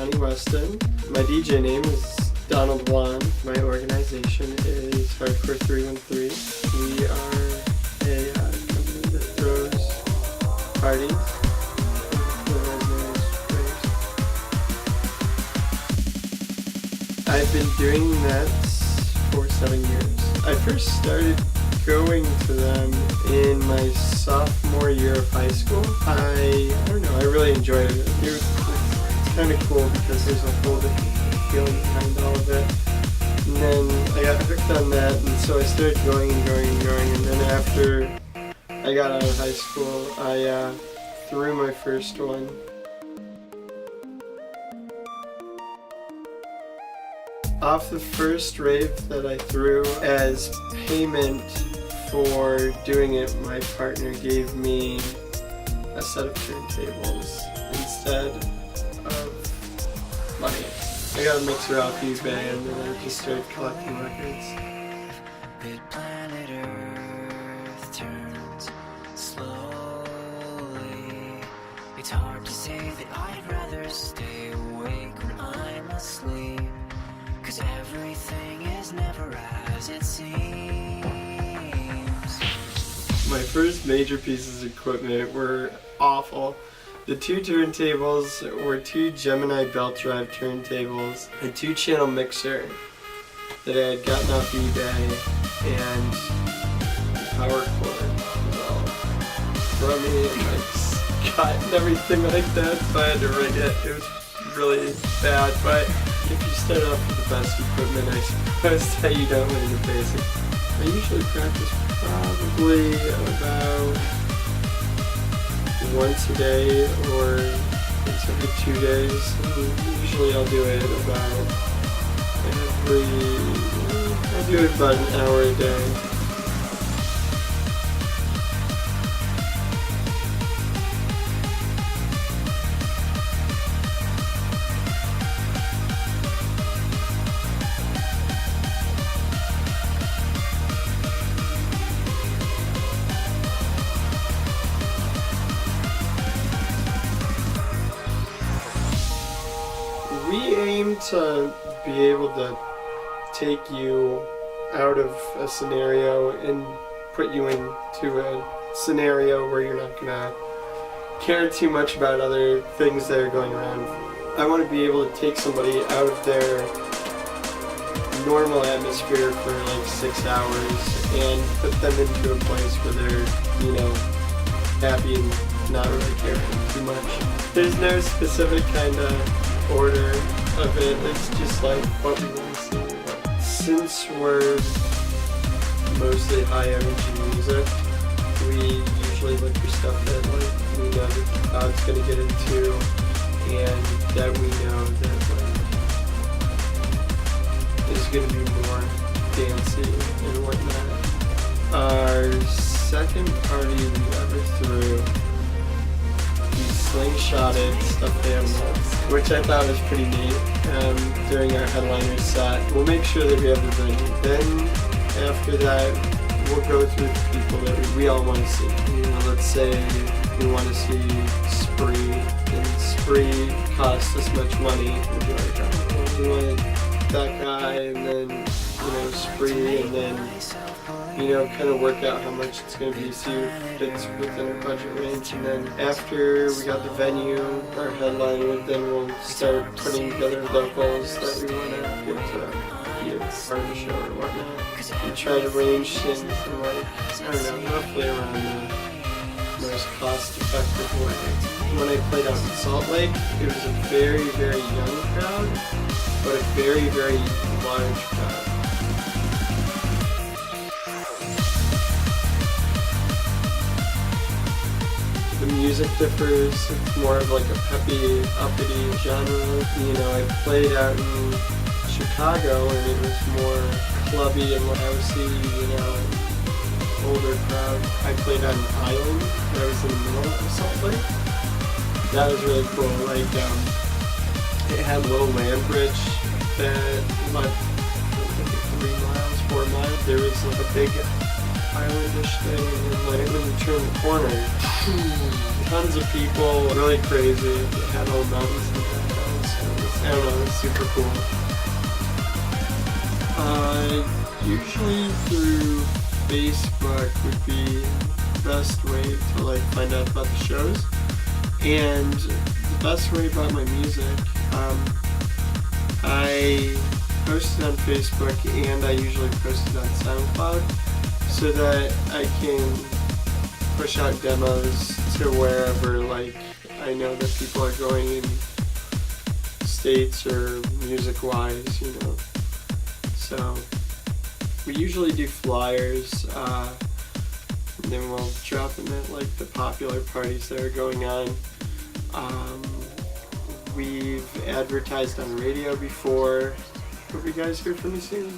Johnny Weston. My DJ name is Donald Whan. My organization is Hardcore 313. We are a company that throws parties. I've been doing that for 7 years. I first started going to them in my sophomore year of high school. I don't know, I really enjoyed it. It's kind of cool because there's a whole different feeling behind all of it. And then I got hooked on that, and so I started going, and then after I got out of high school, I threw my first one. Off the first rave that I threw, as payment for doing it, my partner gave me a set of turntables instead of money. I got a mixer off eBay and then I just started collecting records. Planet Earth turns slowly. It's hard to say that I'd rather stay awake when I'm asleep, 'cause everything is never as it seems. My first major pieces of equipment were awful. The two turntables were two Gemini belt drive turntables, a 2-channel mixer that I had gotten off eBay, and power cord from me, and like cut and everything like that, so I had to rig it. It was really bad, but if you start off with the best equipment, I suppose that you don't learn the basics. I usually practice probably about once a day or once every 2 days. Usually I'll do it about an hour a day. We aim to be able to take you out of a scenario and put you into a scenario where you're not gonna care too much about other things that are going around. I want to be able to take somebody out of their normal atmosphere for like 6 hours and put them into a place where they're, happy and not really caring too much. There's no specific kind of order of it, it's just like what we want to see. Since we're mostly high energy music, we usually look for stuff that like we know that the crowd's gonna get into and that we know that like is gonna be more dancey and whatnot. Our second party we ever threw, we slingshotted stuffed animals, which I thought was pretty neat during our headliner set. We'll make sure that we have the venue. Then after that, we'll go through the people that we all want to see. Let's say we want to see Spree, and Spree costs this much money. We'll be like, oh, we want that guy, and then, Spree, and then, kind of work out how much it's going to be, see if it's within our budget range. And then after we got the venue, our headliner, then we'll start putting together locals that we want to get to be a part of the show or whatnot. We try to range things in roughly around the most cost-effective way. When I played out in Salt Lake, it was a very, very young crowd, but a very, very large crowd. The music differs, it's more of like a peppy, uppity genre. I played out in Chicago and it was more clubby and lousy, older crowd. I played out in Island, I was in the middle of Salt Lake. That was really cool, it had a little land bridge that led 3 miles, 4 miles. There was like a big islandish thing, and when you turn the corner, tons of people, really crazy. It had all mountains and mountains. I don't know, it's super cool. Usually through Facebook would be the best way to like find out about the shows. And the best way about my music, I post it on Facebook and I usually post it on SoundCloud so that I can push out demos to wherever like I know that people are going in states or music-wise, you know. So we usually do flyers, and then we'll drop them at like the popular parties that are going on. We've advertised on radio before. Hope you guys hear from me soon.